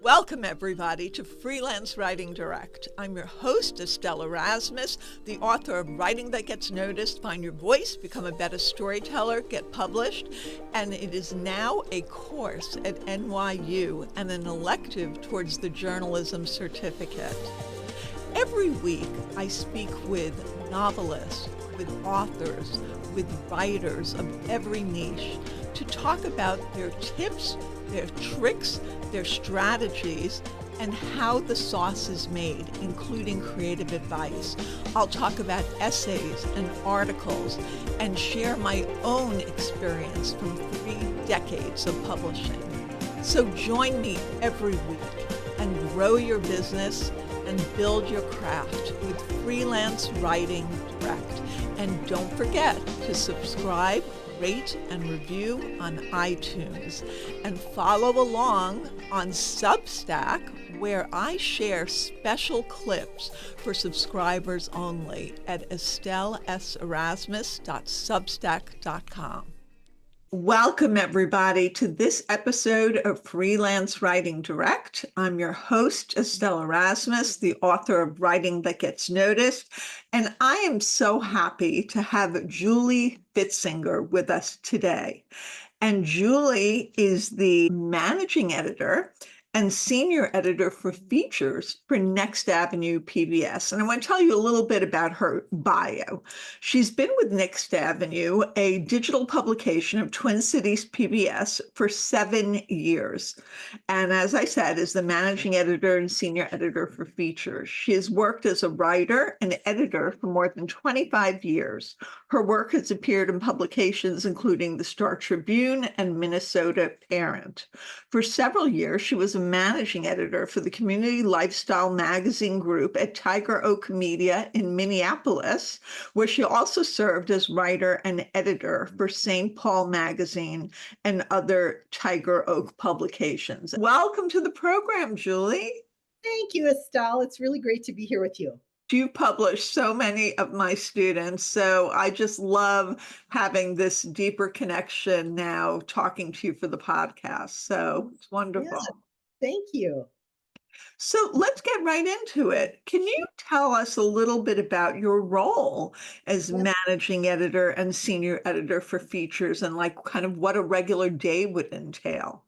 Welcome, everybody, to Freelance Writing Direct. I'm your host, Estelle Erasmus, the author of Writing That Gets Noticed, Find Your Voice, Become a Better Storyteller, Get Published, and it is now a course at NYU and an elective towards the journalism certificate. Every week, I speak with novelists, with authors, with writers of every niche to talk about their tips, their tricks, their strategies, and how the sauce is made, including creative advice. I'll talk about essays and articles and share my own experience from 3 decades of publishing. So join me every week and grow your business and build your craft with Freelance Writing Direct. And don't forget to subscribe, rate, and review on iTunes. And follow along on Substack, where I share special clips for subscribers only at estelleserasmus.substack.com. Welcome, everybody, to this episode of Freelance Writing Direct. I'm your host, Estelle Erasmus, the author of Writing That Gets Noticed, and I am so happy to have Julie Pfitzinger with us today. And Julie is the managing editor and senior editor for features for Next Avenue PBS. And I want to tell you a little bit about her bio. She's been with Next Avenue, a digital publication of Twin Cities PBS, for 7 years. And as I said, is the managing editor and senior editor for features. She has worked as a writer and editor for more than 25 years. Her work has appeared in publications including the Star Tribune and Minnesota Parent. For several years, she was a managing editor for the community lifestyle magazine group at Tiger Oak Media in Minneapolis, where she also served as writer and editor for St. Paul Magazine and other Tiger Oak publications. Welcome to the program, Julie. Thank you, Estelle. It's really great to be here with you. You publish so many of my students, so I just love having this deeper connection now talking to you for the podcast. So it's wonderful. Yeah, thank you. So let's get right into it. Can you tell us a little bit about your role as managing editor and senior editor for features and like kind of what a regular day would entail?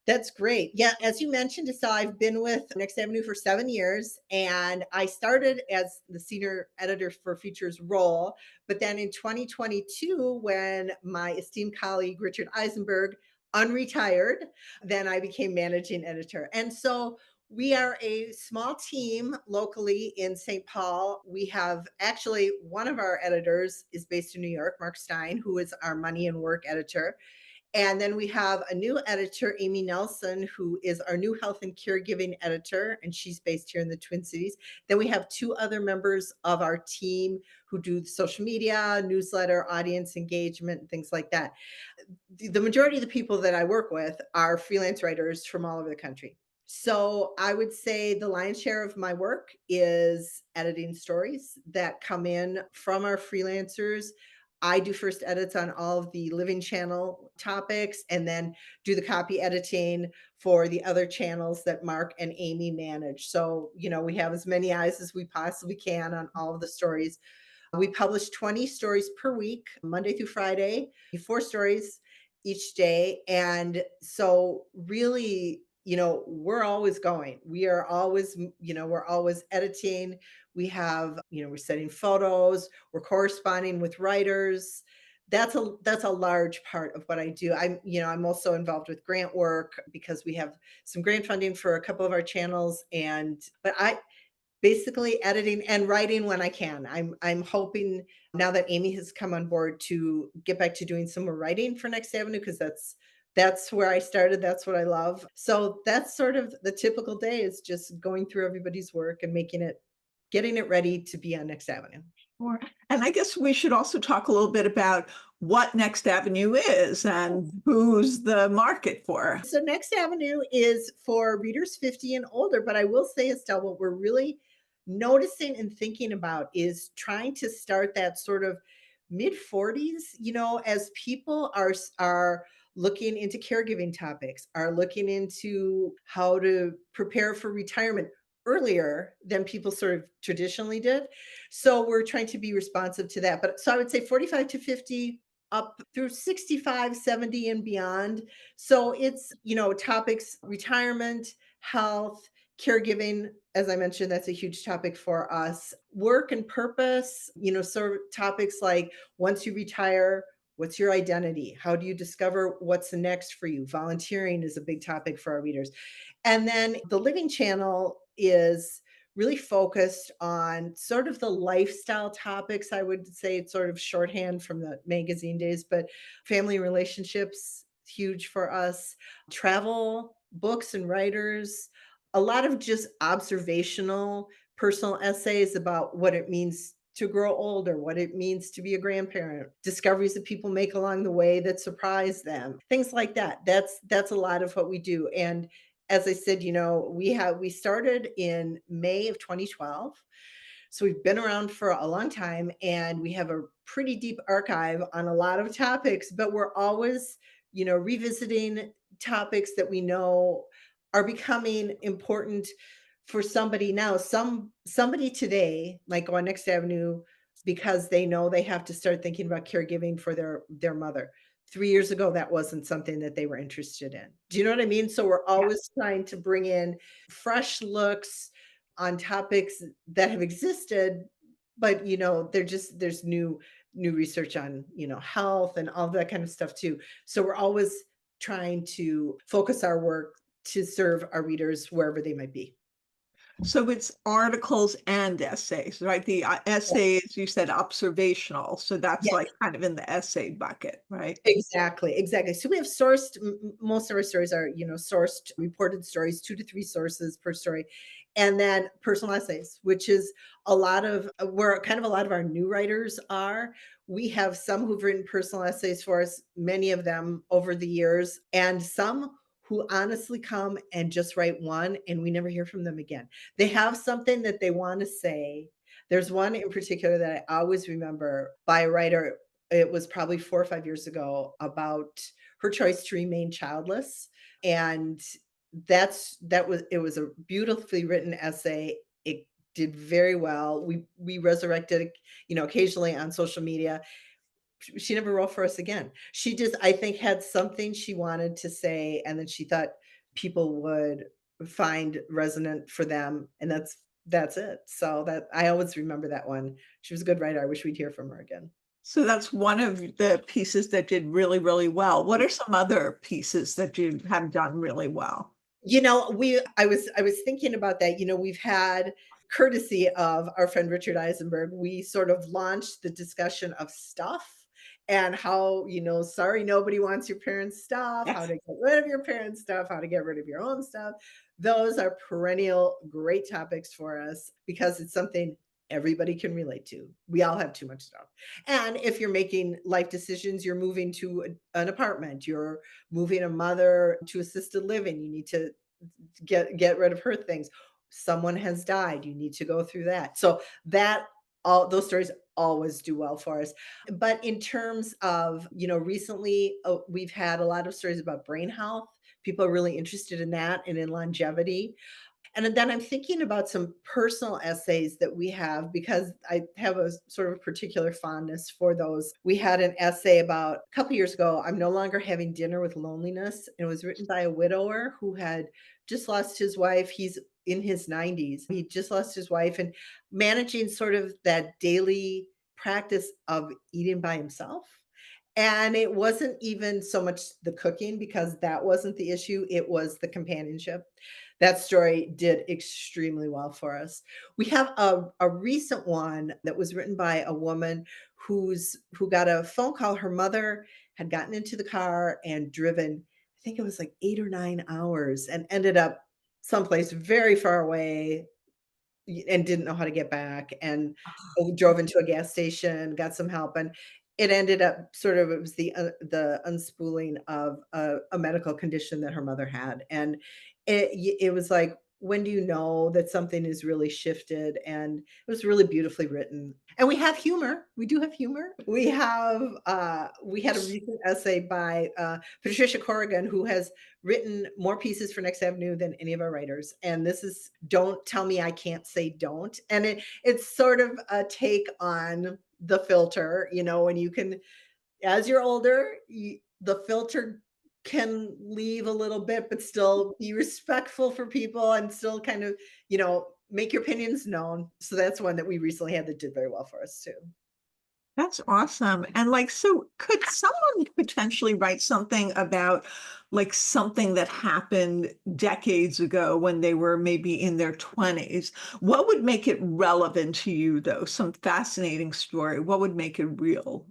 That's great. Yeah, as you mentioned, Estelle, I've been with Next Avenue for 7 years, and I started as the senior editor for features role. But then in 2022, when my esteemed colleague Richard Eisenberg unretired, then I became managing editor. And so we are a small team locally in St. Paul. We have actually one of our editors is based in New York, Mark Stein, who is our money and work editor. And then we have a new editor, Amy Nelson, who is our new health and caregiving editor, and she's based here in the Twin Cities. Then we have 2 other members of our team who do social media, newsletter, audience engagement, and things like that. The majority of the people that I work with are freelance writers from all over the country. So I would say the lion's share of my work is editing stories that come in from our freelancers. I do first edits on all of the Living Channel topics and then do the copy editing for the other channels that Mark and Amy manage. So, we have as many eyes as we possibly can on all of the stories. We publish 20 stories per week, Monday through Friday, 4 stories each day. And so really, we're always going. We are always, we're always editing. We have, we're setting photos, we're corresponding with writers. That's a large part of what I do. I'm also involved with grant work because we have some grant funding for a couple of our channels. But I basically editing and writing when I can. I'm hoping now that Amy has come on board to get back to doing some more writing for Next Avenue because that's where I started. That's what I love. So that's sort of the typical day is just going through everybody's work and getting it ready to be on Next Avenue. Sure. And I guess we should also talk a little bit about what Next Avenue is and who's the market for. So Next Avenue is for readers 50 and older, but I will say, Estelle, what we're really noticing and thinking about is trying to start that sort of mid 40s, as people are looking into caregiving topics, are looking into how to prepare for retirement earlier than people sort of traditionally did. So we're trying to be responsive to that. But so I would say 45 to 50 up through 65, 70 and beyond. So it's, topics, retirement, health, caregiving, as I mentioned, that's a huge topic for us. Work and purpose, sort of topics like once you retire, what's your identity? How do you discover what's next for you? Volunteering is a big topic for our readers. And then the Living Channel is really focused on sort of the lifestyle topics. I would say it's sort of shorthand from the magazine days, but family relationships, huge for us, travel, books and writers, a lot of just observational personal essays about what it means to grow older, what it means to be a grandparent, discoveries that people make along the way that surprise them, things like that. That's a lot of what we do. And as I said, we started in May of 2012. So we've been around for a long time and we have a pretty deep archive on a lot of topics, but we're always, revisiting topics that we know are becoming important for somebody now. Somebody today might go on Next Avenue because they know they have to start thinking about caregiving for their mother. 3 years ago, that wasn't something that they were interested in. Do you know what I mean? So we're Yeah. always trying to bring in fresh looks on topics that have existed, but there's new research on, health and all that kind of stuff too. So we're always trying to focus our work to serve our readers wherever they might be. So it's articles and essays, right? The essays, you said observational. So that's Yes. like kind of in the essay bucket, right? Exactly, exactly. So we have sourced most of our stories are, sourced reported stories, 2 to 3 sources per story, and then personal essays, which is a lot of where kind of a lot of our new writers are. We have some who've written personal essays for us, many of them over the years, and some who honestly come and just write one and we never hear from them again. They have something that they want to say. There's one in particular that I always remember by a writer. It was probably 4 or 5 years ago about her choice to remain childless, and it was a beautifully written essay. It did very well. We resurrected it, occasionally on social media. She never wrote for us again. She just, I think, had something she wanted to say, and then she thought people would find resonant for them, and that's it. So that I always remember that one. She was a good writer. I wish we'd hear from her again. So that's one of the pieces that did really, really well. What are some other pieces that you have done really well? We I was thinking about that. We've had courtesy of our friend Richard Eisenberg, we sort of launched the discussion of stuff and how, sorry nobody wants your parents' stuff, how Yes. to get rid of your parents' stuff, how to get rid of your own stuff. Those are perennial great topics for us because it's something everybody can relate to. We all have too much stuff. And if you're making life decisions, you're moving to an apartment, you're moving a mother to assisted living, you need to get rid of her things. Someone has died, you need to go through that. So that all those stories always do well for us. But in terms of, recently we've had a lot of stories about brain health. People are really interested in that and in longevity. And then I'm thinking about some personal essays that we have because I have a sort of particular fondness for those. We had an essay about a couple years ago, I'm no longer having dinner with loneliness. It was written by a widower who had just lost his wife. He's in his 90s. He just lost his wife and managing sort of that daily practice of eating by himself. And it wasn't even so much the cooking because that wasn't the issue, it was the companionship. That story did extremely well for us. We have a recent one that was written by a woman who got a phone call. Her mother had gotten into the car and driven, I think it was like 8 or 9 hours and ended up someplace very far away and didn't know how to get back and drove into a gas station, got some help, and it ended up sort of it was the unspooling of a medical condition that her mother had, and it was like when do you know that something is really shifted? And it was really beautifully written. And we have humor. We do have humor. We had a recent essay by Patricia Corrigan, who has written more pieces for Next Avenue than any of our writers. And this is Don't Tell Me I Can't Say Don't. And it's sort of a take on the filter, when you can, as you're older, the filter can leave a little bit, but still be respectful for people and still kind of, make your opinions known. So that's one that we recently had that did very well for us too. That's awesome. And like, so could someone potentially write something about like something that happened decades ago when they were maybe in their 20s? What would make it relevant to you, though? Some fascinating story. What would make it real?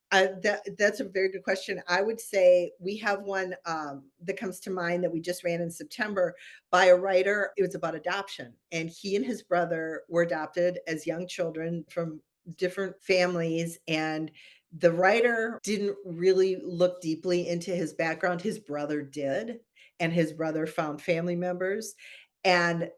That's a very good question. I would say we have one that comes to mind that we just ran in September by a writer. It was about adoption, and he and his brother were adopted as young children from different families. And the writer didn't really look deeply into his background. His brother did, and his brother found family members, and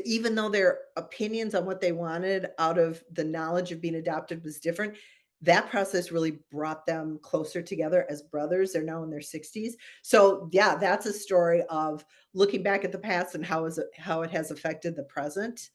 even though their opinions on what they wanted out of the knowledge of being adopted was different, that process really brought them closer together as brothers. They're now in their 60s. So, yeah, that's a story of looking back at the past and how it has affected the present.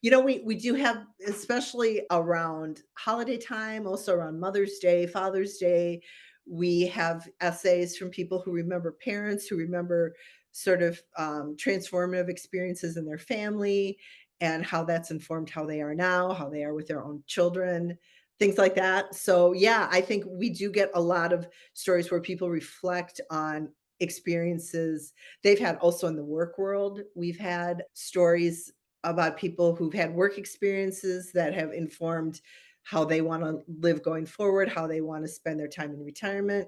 We do have, especially around holiday time, also around Mother's Day, Father's Day, we have essays from people who remember parents, who remember sort of transformative experiences in their family and how that's informed how they are now, how they are with their own children, things like that. So, yeah, I think we do get a lot of stories where people reflect on experiences they've had also in the work world. We've had stories about people who've had work experiences that have informed how they want to live going forward, how they want to spend their time in retirement,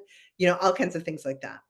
all kinds of things like that.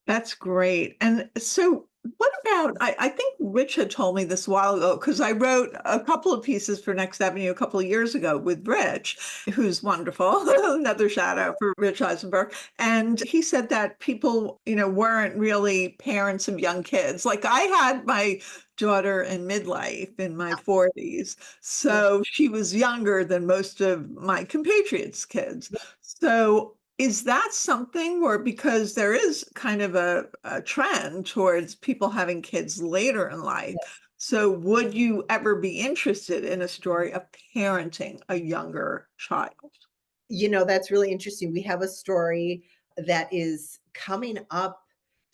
That's great. And so what about, I think Rich had told me this a while ago, because I wrote a couple of pieces for Next Avenue a couple of years ago with Rich, who's wonderful, another shout out for Rich Eisenberg. And he said that people, weren't really parents of young kids. Like I had my daughter in midlife in my 40s. Yeah. So she was younger than most of my compatriots' kids. So is that something where, because there is kind of a trend towards people having kids later in life, so would you ever be interested in a story of parenting a younger child? That's really interesting. We have a story that is coming up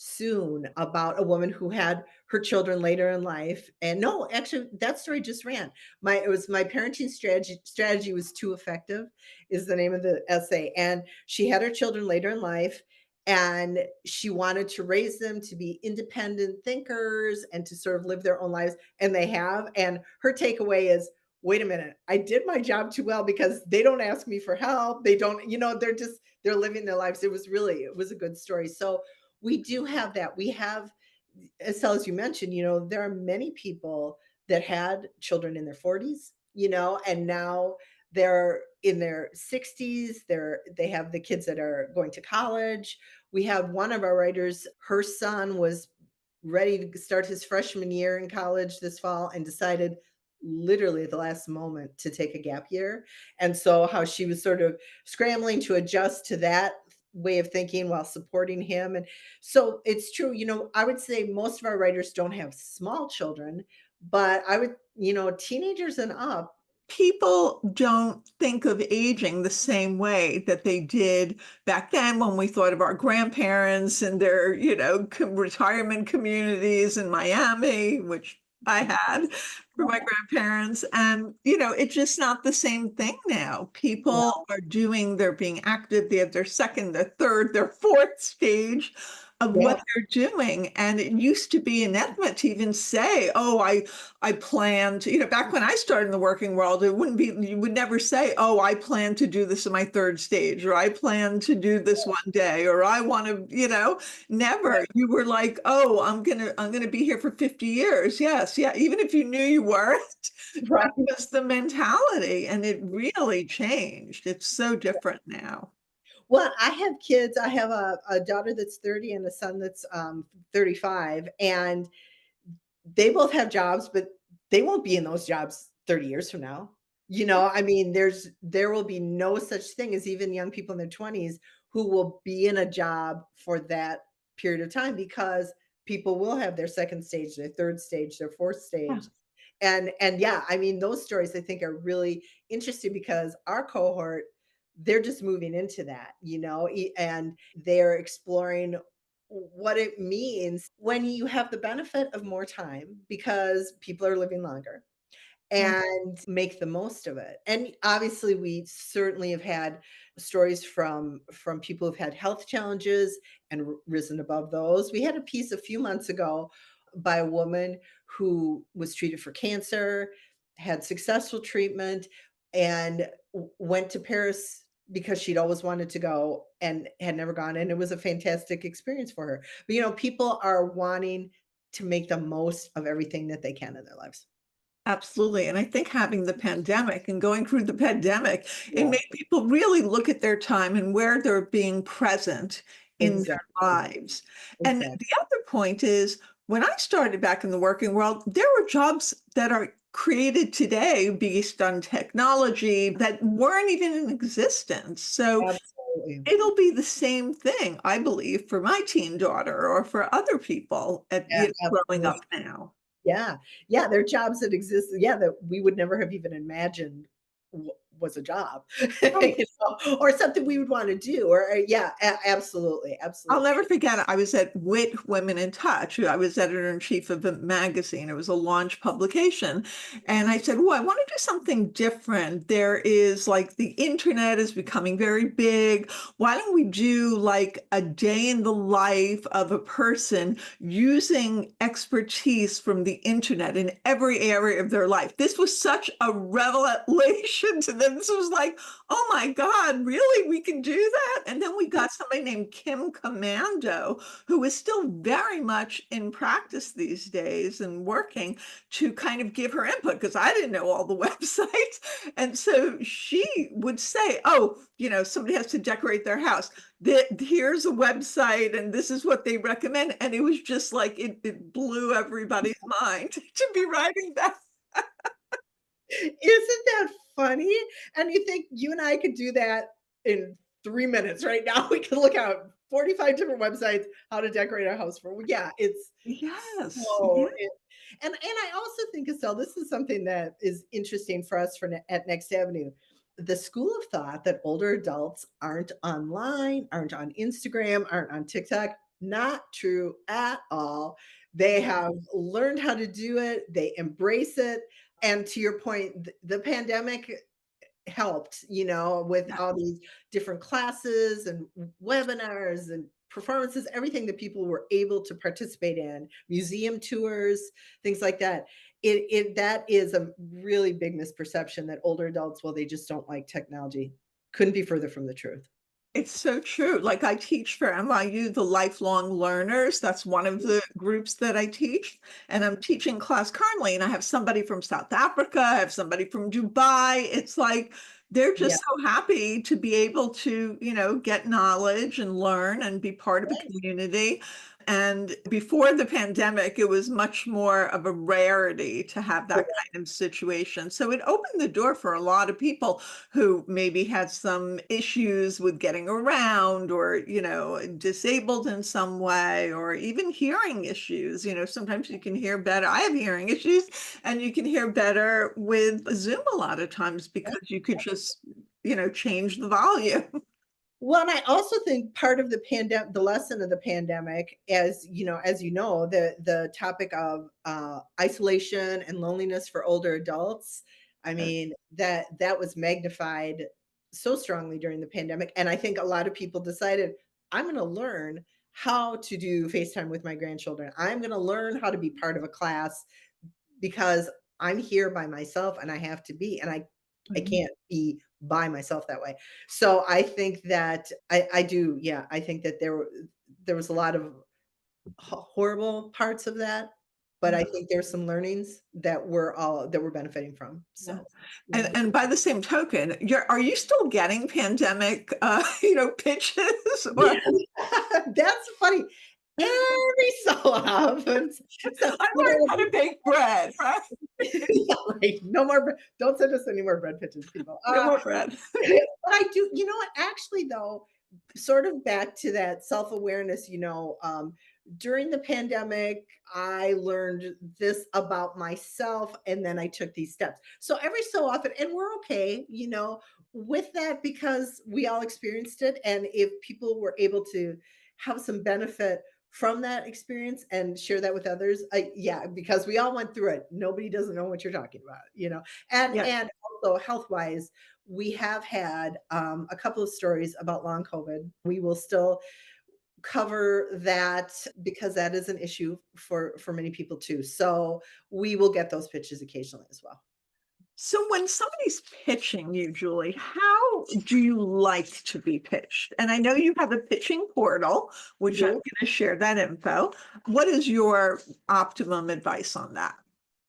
soon about a woman who had her children later in life. And no, actually that story just ran. My parenting strategy was too effective is the name of the essay. And she had her children later in life and she wanted to raise them to be independent thinkers and to sort of live their own lives, and they have. And her takeaway is, wait a minute, I did my job too well because they don't ask me for help. They don't, they're living their lives. It was a good story. So we do have that. We have, as you mentioned, there are many people that had children in their 40s, and now they're in their 60s. They have the kids that are going to college. We have one of our writers, her son was ready to start his freshman year in college this fall and decided literally at the last moment to take a gap year. And so how she was sort of scrambling to adjust to that way of thinking while supporting him. And so it's true, I would say most of our writers don't have small children, but I would, teenagers and up. People don't think of aging the same way that they did back then when we thought of our grandparents and their, retirement communities in Miami, which I had for my grandparents. And, it's just not the same thing now. People are they're being active. They have their second, their third, their fourth stage of Yeah. what they're doing. And it used to be anathema to even say, oh, I plan to, back when I started in the working world, you would never say, oh, I plan to do this in my third stage, or I plan to do this one day, or I want to, never. You were like, oh, I'm gonna be here for 50 years. Yes, yeah. Even if you knew you weren't, Right. that was the mentality. And it really changed. It's so different now. Well, I have kids. I have a daughter that's 30 and a son that's 35. And they both have jobs, but they won't be in those jobs 30 years from now. I mean, there will be no such thing as even young people in their 20s who will be in a job for that period of time because people will have their second stage, their third stage, their fourth Yeah, stage. And yeah, I mean, those stories I think are really interesting because our cohort, they're just moving into that, and they're exploring what it means when you have the benefit of more time because people are living longer yeah. and make the most of it. And obviously we certainly have had stories from people who've had health challenges and risen above those. We had a piece a few months ago by a woman who was treated for cancer, had successful treatment, and went to Paris because she'd always wanted to go and had never gone, and it was a fantastic experience for her. But people are wanting to make the most of everything that they can in their lives. Absolutely. And I think having the pandemic and going through the pandemic, it Yeah, made people really look at their time and where they're being present in their exactly, lives. And exactly. the other point is when I started back in the working world, there were jobs that are created today based on technology that weren't even in existence. So Absolutely. it'll be the same thing, I believe, for my teen daughter or for other people Yeah, growing absolutely. up now. Yeah. Yeah, there are jobs that exist, yeah, that we would never have even imagined was a job, or something we would wanna do, or yeah, absolutely, I'll absolutely. never forget it. I was at WIT Women in Touch. I was editor-in-chief of the magazine. It was a launch publication. And I said, well, I want to do something different. There is like the internet is becoming very big. Why don't we do like a day in the life of a person using expertise from the internet in every area of their life? This was such a revelation to them. This was like, oh my God, really? We can do that? And then we got somebody named Kim Commando, who is still very much in practice these days and working to kind of give her input because I didn't know all the websites. And so she would say, oh, somebody has to decorate their house. Here's a website and this is what they recommend. And it was just like it blew everybody's mind to be writing that. Isn't that funny? And you think you and I could do that in 3 minutes right now. We could look out 45 different websites, how to decorate our house for yeah, it's Yes. so Yeah. and I also think, Estelle, this is something that is interesting for us at Next Avenue. The school of thought that older adults aren't online, aren't on Instagram, aren't on TikTok, not true at all. They have learned how to do it, they embrace it. And to your point, the pandemic helped, with Yeah. all these different classes and webinars and performances, everything that people were able to participate in, museum tours, things like that. That is a really big misperception that older adults, well, they just don't like technology. Couldn't be further from the truth. It's so true. Like I teach for NYU, the lifelong learners. That's one of the groups that I teach. And I'm teaching class currently, and I have somebody from South Africa, I have somebody from Dubai. It's like they're Yeah, just so happy to be able to, get knowledge and learn and be part of a right. community. And before the pandemic, it was much more of a rarity to have that kind of situation. So it opened the door for a lot of people who maybe had some issues with getting around or, disabled in some way or even hearing issues. Sometimes you can hear better. I have hearing issues and you can hear better with Zoom a lot of times because you could just, change the volume. Well, and I also think part of the lesson of the pandemic, as you know, the topic of isolation and loneliness for older adults. I mean, that was magnified so strongly during the pandemic, and I think a lot of people decided, I'm going to learn how to do FaceTime with my grandchildren. I'm going to learn how to be part of a class because I'm here by myself and I have to be, and I Mhm. can't be by myself that way. So I think that I do, yeah, I think that there was a lot of horrible parts of that, but I Yeah. think there's some learnings that we're benefiting from. Yeah. So, yeah. And by the same token, are you still getting pandemic, pitches or That's funny. Every so often. So, I learned how to bake bread, right? yeah, right. No more don't send us any more bread pitches, people. No more bread. But I do, you know what? Actually, though, sort of back to that self-awareness, during the pandemic, I learned this about myself and then I took these steps. So every so often, and we're okay, with that because we all experienced it. And if people were able to have some benefit from that experience and share that with others, yeah, because we all went through it. Nobody doesn't know what you're talking about. And Yeah. and also health wise, we have had a couple of stories about long COVID. We will still cover that because that is an issue for many people too. So we will get those pitches occasionally as well. So when somebody's pitching usually, how do you like to be pitched? And I know you have a pitching portal, which I'm gonna share that info. What is your optimum advice on that?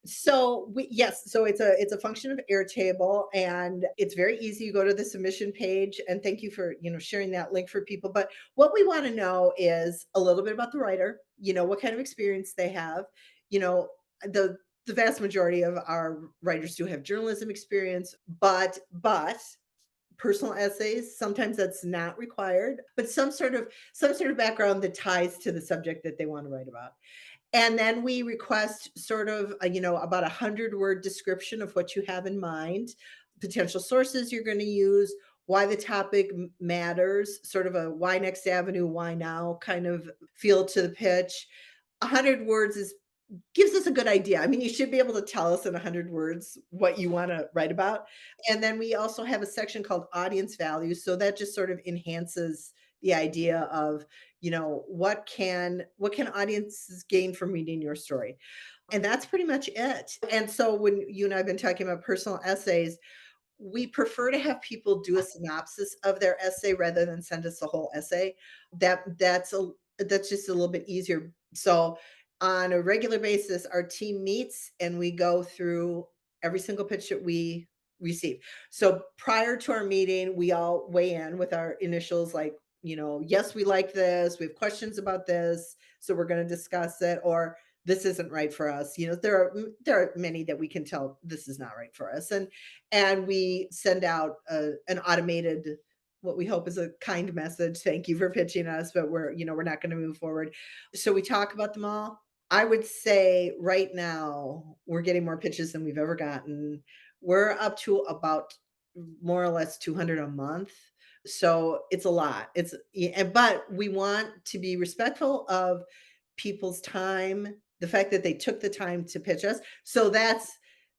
So it's a function of Airtable and it's very easy. You go to the submission page and thank you for, sharing that link for people. But what we want to know is a little bit about the writer, what kind of experience they have. You know, the vast majority of our writers do have journalism experience, but personal essays, sometimes that's not required, but some sort of background that ties to the subject that they want to write about. And then we request sort of, about 100-word description of what you have in mind, potential sources you're going to use, why the topic matters, sort of a why next avenue, why now kind of feel to the pitch. 100 words is gives us a good idea. I mean, you should be able to tell us in 100 words what you want to write about. And then we also have a section called audience value. So that just sort of enhances the idea of, what can audiences gain from reading your story? And that's pretty much it. And so when you and I have been talking about personal essays, we prefer to have people do a synopsis of their essay rather than send us a whole essay. That's just a little bit easier. So on a regular basis, our team meets and we go through every single pitch that we receive. So prior to our meeting, we all weigh in with our initials like, yes, we like this, we have questions about this, so we're going to discuss it, or this isn't right for us. There are many that we can tell this is not right for us. And we send out an automated, what we hope is a kind message. Thank you for pitching us, but we're not going to move forward. So we talk about them all. I would say right now we're getting more pitches than we've ever gotten. We're up to about more or less 200 a month. So it's a lot. But we want to be respectful of people's time, the fact that they took the time to pitch us.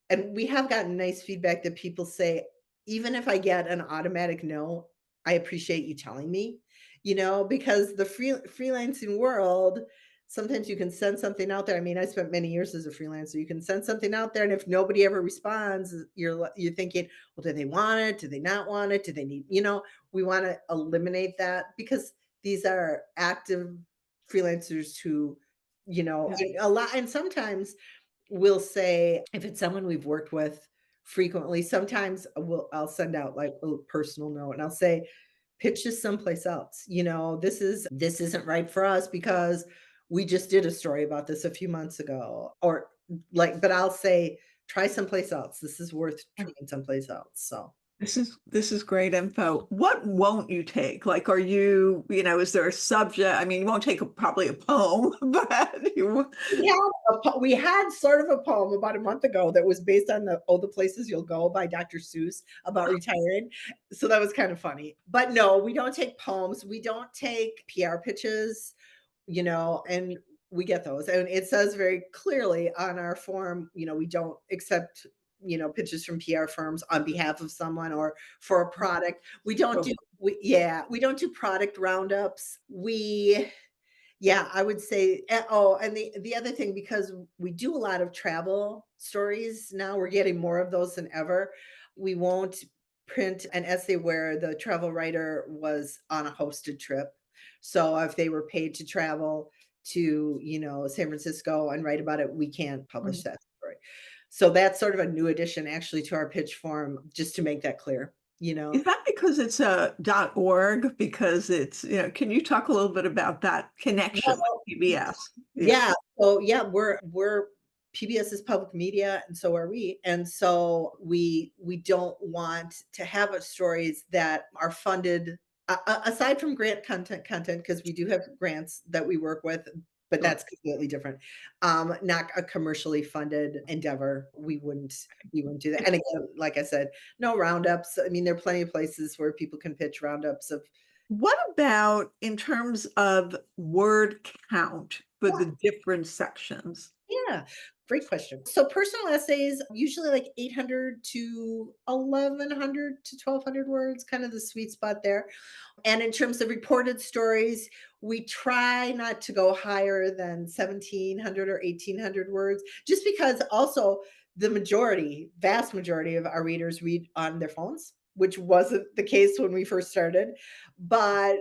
And we have gotten nice feedback that people say, even if I get an automatic no, I appreciate you telling me, because the freelancing world, sometimes you can send something out there. I mean, I spent many years as a freelancer. You can send something out there, and if nobody ever responds, you're thinking, well, do they want it? Do they not want it? Do they need, we want to eliminate that because these are active freelancers who, Yeah. a lot, and sometimes we'll say if it's someone we've worked with frequently, sometimes I'll send out like a personal note and I'll say, pitch this someplace else. This isn't right for us because we just did a story about this a few months ago. Or but I'll say, try someplace else. This is worth trying someplace else. So This is great info. What won't you take? Like, is there a subject? I mean, you won't take probably a poem, but we had sort of a poem about a month ago that was based on the Places You'll Go by Dr. Seuss about retiring. So that was kind of funny. But no, we don't take poems. We don't take PR pitches, and we get those. And it says very clearly on our form, we don't accept, pitches from PR firms on behalf of someone or for a product. We don't do product roundups. Yeah, I would say, and the other thing, because we do a lot of travel stories now, we're getting more of those than ever. We won't print an essay where the travel writer was on a hosted trip. So if they were paid to travel, to, San Francisco and write about it, we can't publish Mm. that story. So that's sort of a new addition actually to our pitch form, just to make that clear, you know. Is that because it's a .org? Because it's, can you talk a little bit about that connection with Well, PBS? Yeah. yeah. So yeah, we're PBS is public media, and so are we. And so we don't want to have stories that are funded aside from grant content, because we do have grants that we work with, but Sure. that's completely different. Not a commercially funded endeavor. We wouldn't do that. And again, like I said, no roundups. I mean, there are plenty of places where people can pitch roundups of. What about in terms of word count for the different sections? Yeah, great question. So personal essays, usually like 800 to 1100 to 1200 words, kind of the sweet spot there. And in terms of reported stories, we try not to go higher than 1700 or 1800 words, just because also the vast majority of our readers read on their phones, which wasn't the case when we first started. But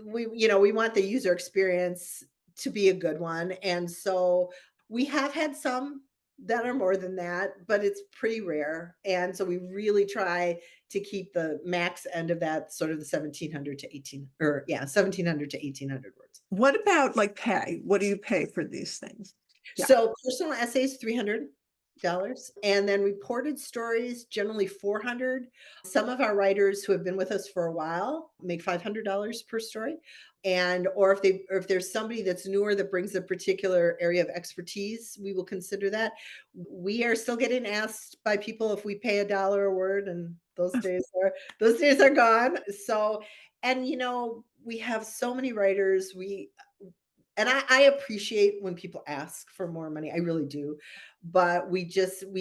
we want the user experience to be a good one. And so we have had some that are more than that, but it's pretty rare. And so we really try to keep the max end of that sort of the 1700 to 18 or yeah, 1700 to 1800 words. What about like pay? What do you pay for these things? Yeah. So personal essays, $300. And then reported stories, generally 400. Some of our writers who have been with us for a while make $500 per story. And or if there's somebody that's newer that brings a particular area of expertise, we will consider that. We are still getting asked by people if we pay $1 a word, and those days are gone. So, and we have so many writers. I appreciate when people ask for more money. I really do. But we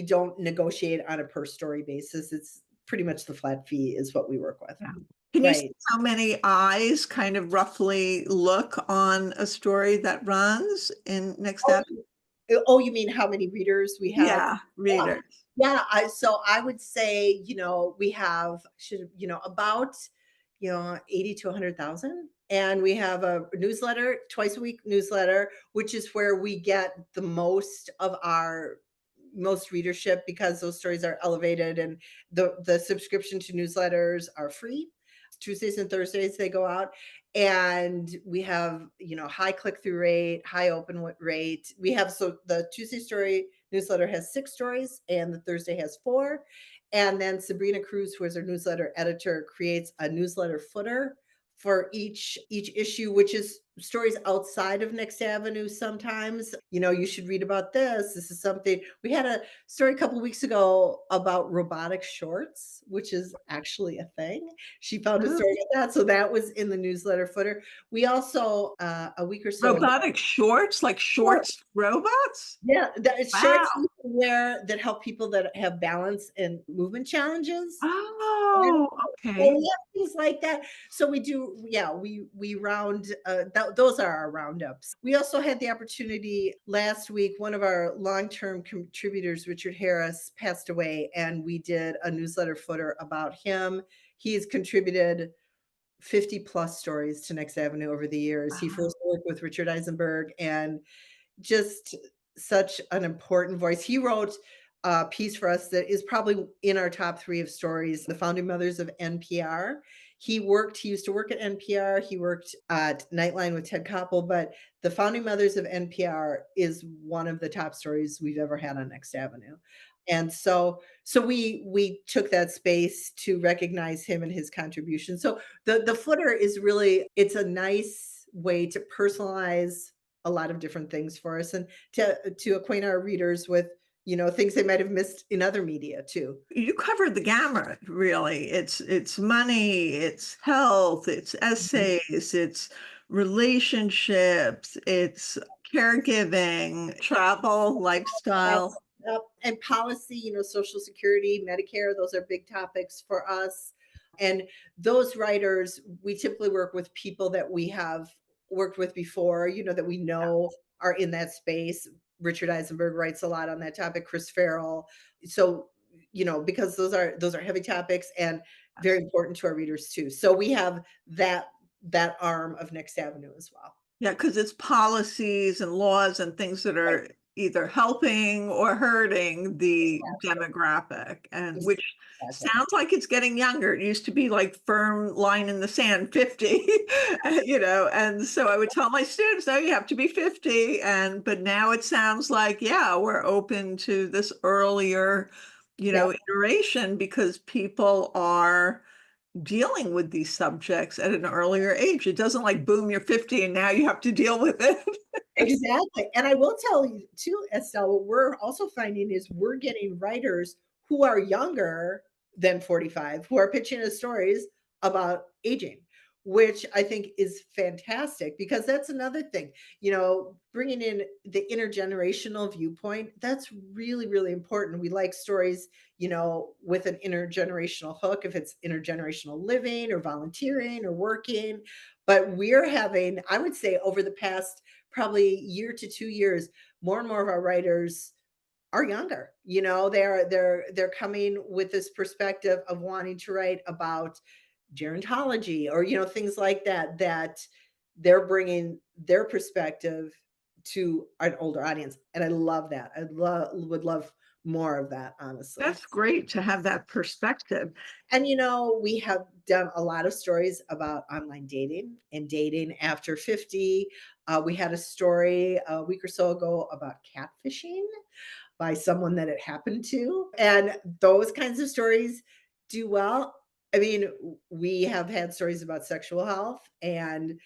don't negotiate on a per story basis. It's pretty much the flat fee is what we work with. Yeah. Can you see Right. how many eyes kind of roughly look on a story that runs in Next Oh, Step? oh, you mean how many readers we have? Yeah, Yeah. readers. Yeah, I would say, we have about 80 to 100,000, and we have a newsletter, twice a week newsletter, which is where we get the most of our most readership because those stories are elevated, and the subscription to newsletters are free. Tuesdays and Thursdays they go out, and we have high click-through rate, high open rate. We have, so the Tuesday story newsletter has 6 stories and the Thursday has 4. And then Sabrina Cruz, who is our newsletter editor, creates a newsletter footer for each issue, which is stories outside of Next Avenue. Sometimes you should read about this is something. We had a story a couple weeks ago about robotic shorts, which is actually a thing. She found a Oh. story about that, so that was in the newsletter footer. We also a week or so ago. Robotic shorts, like shorts robots? Yeah, it's Wow. shorts you can wear that help people that have balance and movement challenges. And Oh, and okay. yeah, things like that. So we do, yeah, we round, those are our roundups. We also had the opportunity last week, one of our long-term contributors, Richard Harris, passed away, and we did a newsletter footer about him. He's contributed 50 plus stories to Next Avenue over the years. He Wow. first worked with Richard Eisenberg, and just such an important voice. He wrote a piece for us that is probably in our top 3 of stories, The Founding Mothers of NPR. He used to work at NPR. He worked at Nightline with Ted Koppel, but The Founding Mothers of NPR is one of the top stories we've ever had on Next Avenue. And so we took that space to recognize him and his contribution. So the footer is really, it's a nice way to personalize a lot of different things for us, and to acquaint our readers with things they might have missed in other media too. You covered the gamut, really. It's money, it's health, it's Mhm. essays, it's relationships, it's caregiving, travel, Yep, lifestyle. yep. And policy, Social Security, Medicare, those are big topics for us. And those writers, we typically work with people that we have worked with before, that we know are in that space. Richard Eisenberg writes a lot on that topic, Chris Farrell. So, because those are heavy topics and very Yes. important to our readers too. So we have that arm of Next Avenue as well. Yeah, because it's policies and laws and things that Right. are either helping or hurting the Exactly. demographic, and which Exactly. sounds like it's getting younger. It used to be like firm line in the sand, 50, and so I would tell my students, no, you have to be 50. But now it sounds like, yeah, we're open to this earlier, Yep. iteration because people are dealing with these subjects at an earlier age. It doesn't like, boom, you're 50 and now you have to deal with it. Exactly, and I will tell you too, Estelle, what we're also finding is we're getting writers who are younger than 45 who are pitching us stories about aging, which I think is fantastic because that's another thing, bringing in the intergenerational viewpoint, that's really, really important. We like stories, with an intergenerational hook, if it's intergenerational living or volunteering or working. But we're having, I would say, over the past probably year to 2 years, more and more of our writers are younger. They're coming with this perspective of wanting to write about gerontology or, things like that, that they're bringing their perspective to an older audience. And I love that. Would love more of that, honestly. That's great to have that perspective. And we have done a lot of stories about online dating and dating after 50. We had a story a week or so ago about catfishing by someone that it happened to. And those kinds of stories do well. I mean, we have had stories about sexual health, and,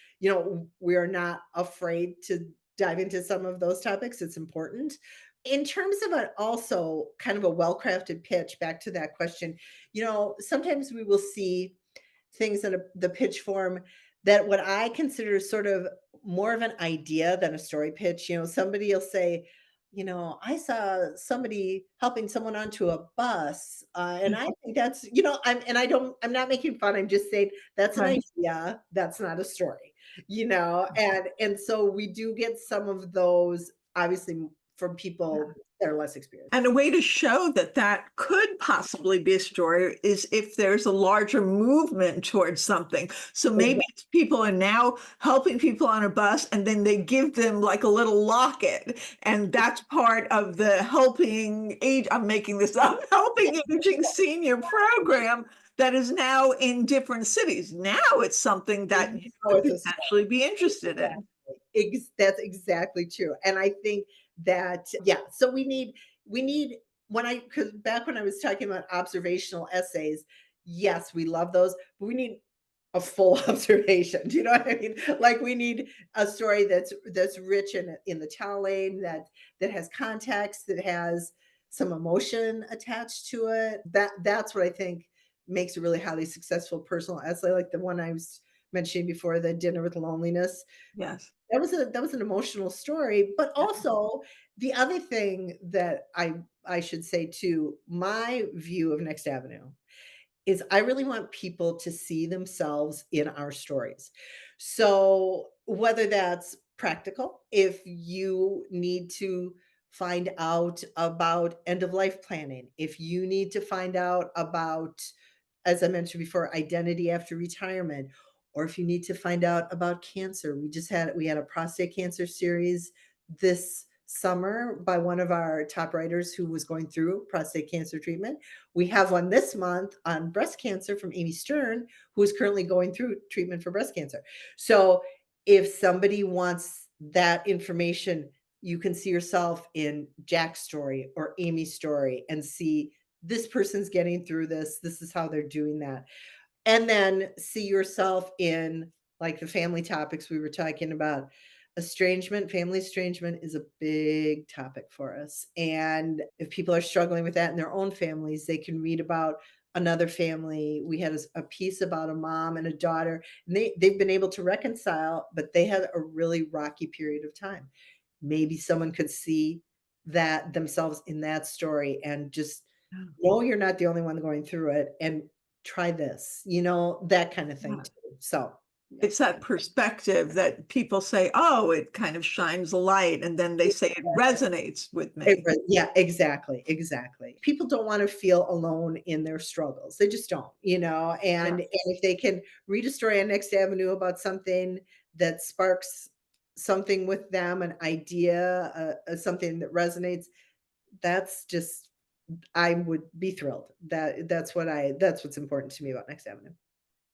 we are not afraid to dive into some of those topics. It's important. In terms of an also kind of a well-crafted pitch, back to that question, sometimes we will see things in the pitch form that what I consider sort of more of an idea than a story pitch. Somebody will say, I saw somebody helping someone onto a bus, and I think that's, I'm not making fun. I'm just saying that's an Right. idea. That's not a story, and so we do get some of those, obviously, from people that are less experienced. And a way to show that that could possibly be a story is if there's a larger movement towards something. So maybe Exactly. it's people are now helping people on a bus and then they give them like a little locket. And that's part of the helping age, I'm making this up, helping aging senior program that is now in different cities. Now it's something that you Now could it's a potentially be interested in. That's exactly true. And I think that, yeah, so we need when I because back when I was talking about observational essays, yes, we love those, but we need a full observation. Do you know what I mean? Like we need a story that's rich in the telling, that has context, that has some emotion attached to it. That's what I think makes a really highly successful personal essay, like the one I was mentioning before, the dinner with loneliness. Yes. That was an emotional story, but also the other thing that I should say too, my view of Next Avenue is I really want people to see themselves in our stories. So, whether that's practical, if you need to find out about end of life planning, if you need to find out about, as I mentioned before, identity after retirement, or if you need to find out about cancer. We had a prostate cancer series this summer by one of our top writers who was going through prostate cancer treatment. We have one this month on breast cancer from Amy Stern, who is currently going through treatment for breast cancer. So if somebody wants that information, you can see yourself in Jack's story or Amy's story and see this person's getting through this. This is how they're doing that. And then see yourself in like the family topics we were talking about. Estrangement, family estrangement is a big topic for us. And if people are struggling with that in their own families, they can read about another family. We had a piece about a mom and a daughter, and they've been able to reconcile, but they had a really rocky period of time. Maybe someone could see that themselves in that story and just know you're not the only one going through it and try this, that kind of thing Yeah. too. So, yeah. It's that perspective that people say, "Oh, it kind of shines a light," and then they say it resonates with me. Yeah, exactly, exactly. People don't wanna feel alone in their struggles. They just don't, and Yeah. if they can read a story on Next Avenue about something that sparks something with them, an idea, something that resonates, that's just I would be thrilled. That's what's important to me about Next Avenue.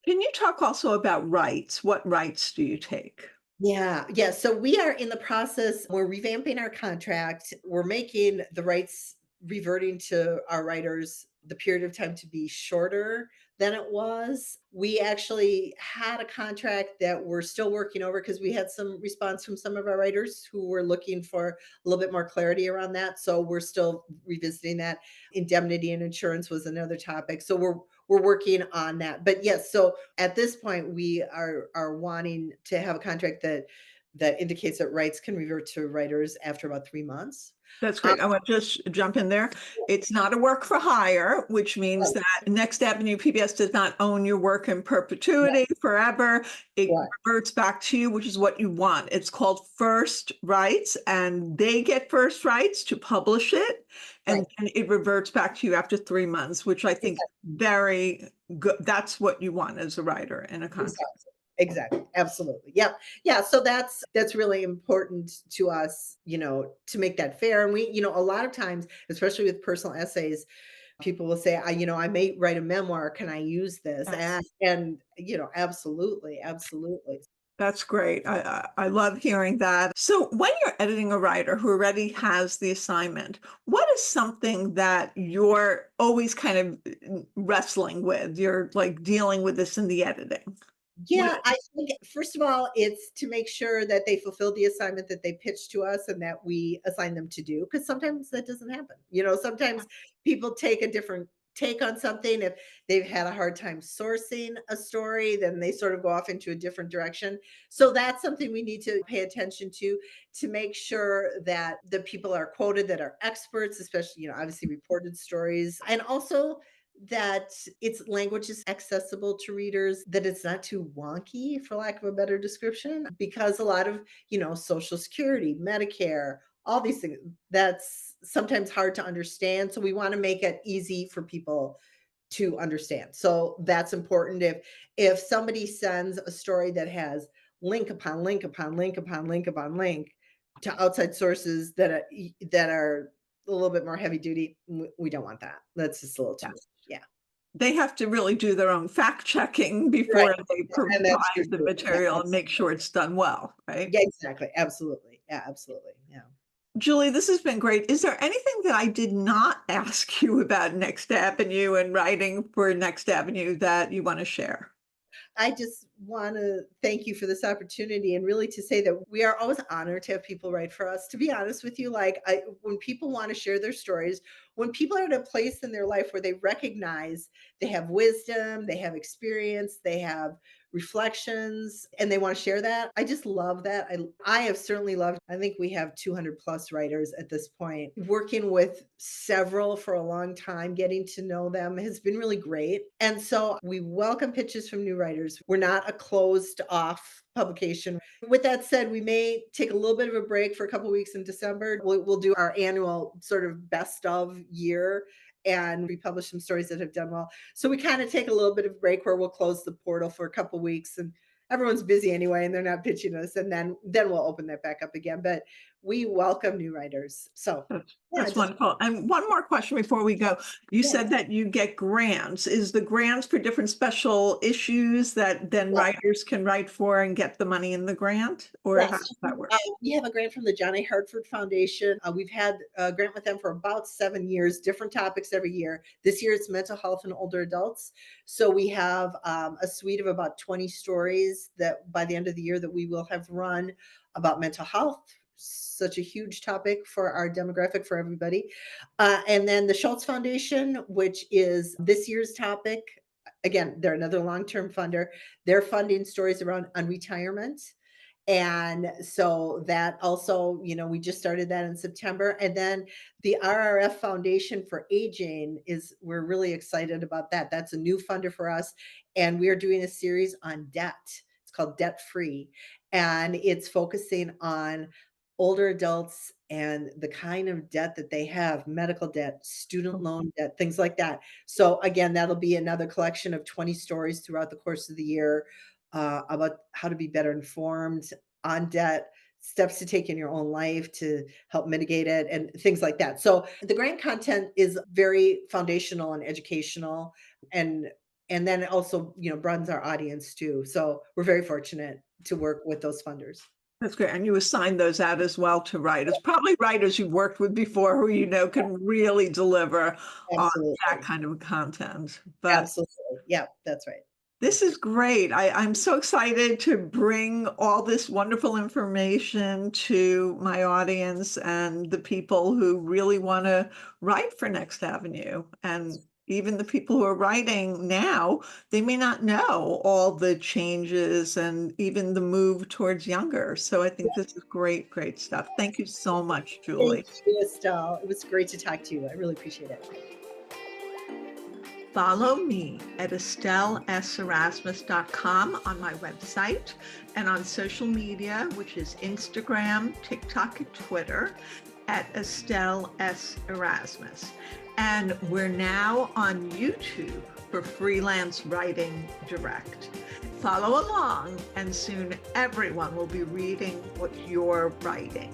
Can you talk also about rights? What rights do you take? Yeah, yeah. So we are in the process. We're revamping our contract. We're making the rights reverting to our writers the period of time to be shorter than it was. We actually had a contract that we're still working over because we had some response from some of our writers who were looking for a little bit more clarity around that. So we're still revisiting that. Indemnity and insurance was another topic. So we're working on that. But yes, so at this point we are wanting to have a contract that indicates that rights can revert to writers after about 3 months. That's Um, great. I want to just jump in there. It's not a work for hire, which means right, that Next Avenue PBS does not own your work in right, perpetuity forever. It right, reverts back to you, which is what you want. It's called first rights, and they get first rights to publish it, right. and then it reverts back to you after 3 months, which I think Exactly, very good. That's what you want as a writer in a contract. exactly, exactly. Absolutely. Yep. Yeah. So that's really important to us, to make that fair. And a lot of times, especially with personal essays, people will say, I may write a memoir. Can I use this? Yes. And absolutely, absolutely. That's great. I love hearing that. So, when you're editing a writer who already has the assignment, what is something that you're always kind of wrestling with? You're like dealing with this in the editing. What? Yeah, I think first of all, it's to make sure that they fulfill the assignment that they pitched to us and that we assign them to do. Because sometimes that doesn't happen. Sometimes people take a different take on something. If they've had a hard time sourcing a story, then they sort of go off into a different direction. So that's something we need to pay attention to make sure that the people are quoted that are experts, especially, obviously reported stories. And also that its language is accessible to readers, that it's not too wonky, for lack of a better description, because a lot of, Social Security, Medicare, all these things, that's sometimes hard to understand. So we want to make it easy for people to understand. So that's important. If somebody sends a story that has link upon link upon link upon link upon link to outside sources that are a little bit more heavy duty, we don't want that. That's just a little too much. Yes. Yeah. They have to really do their own fact checking Right. before they And that's provide the true. Yeah, material and make sure it's done well, right? yeah, exactly. Absolutely. Yeah, absolutely. Yeah. Julie, this has been great. Is there anything that I did not ask you about Next Avenue and writing for Next Avenue that you want to share? I just want to thank you for this opportunity and really to say that we are always honored to have people write for us. To be honest with you, when people want to share their stories, when people are at a place in their life where they recognize they have wisdom, they have experience, they have reflections, and they want to share that, I just love that. I have certainly loved, I think we have 200 plus writers at this point. Working with several for a long time, getting to know them has been really great. And so we welcome pitches from new writers. We're not a closed off publication. With that said, we may take a little bit of a break for a couple weeks in December. We'll do our annual sort of best of year and republish some stories that have done well. So we kind of take a little bit of break where we'll close the portal for a couple weeks, and everyone's busy anyway and they're not pitching us, and then we'll open that back up again. But we welcome new writers. So yeah, That's just wonderful. And one more question before we go. You yeah, said that you get grants. Is the grants for different special issues that then yeah. writers can write for and get the money in the grant? Or how Yes, does that work? we have a grant from the John A. Hartford Foundation. We've had a grant with them for about 7 years, different topics every year. This year it's mental health and older adults. So we have a suite of about 20 stories that by the end of the year that we will have run about mental health, such a huge topic for our demographic, for everybody. And then the Schultz Foundation, which is this year's topic. Again, they're another long-term funder. They're funding stories around unretirement, and so that also, we just started that in September. And then the RRF Foundation for Aging we're really excited about that. That's a new funder for us. And we are doing a series on debt. It's called Debt Free. And it's focusing on older adults and the kind of debt that they have, medical debt, student loan debt, things like that. So again, that'll be another collection of 20 stories throughout the course of the year about how to be better informed on debt, steps to take in your own life to help mitigate it and things like that. So the grant content is very foundational and educational, and then it also, broadens our audience too. So we're very fortunate to work with those funders. That's great. And you assign those out as well to writers, probably writers you've worked with before who you know can really deliver on that Absolutely. kind of content. But Absolutely. Yeah, that's right. this is great. I'm so excited to bring all this wonderful information to my audience and the people who really want to write for Next Avenue. And even the people who are writing now, they may not know all the changes and even the move towards younger. So I think this is great, great stuff. Thank you so much, Thank Julie. you, Estelle. It was great to talk to you. I really appreciate it. Follow me at estelleserasmus.com on my website and on social media, which is Instagram, TikTok, and Twitter at Estelle S. Erasmus. And we're now on YouTube for Freelance Writing Direct. Follow along, and soon everyone will be reading what you're writing.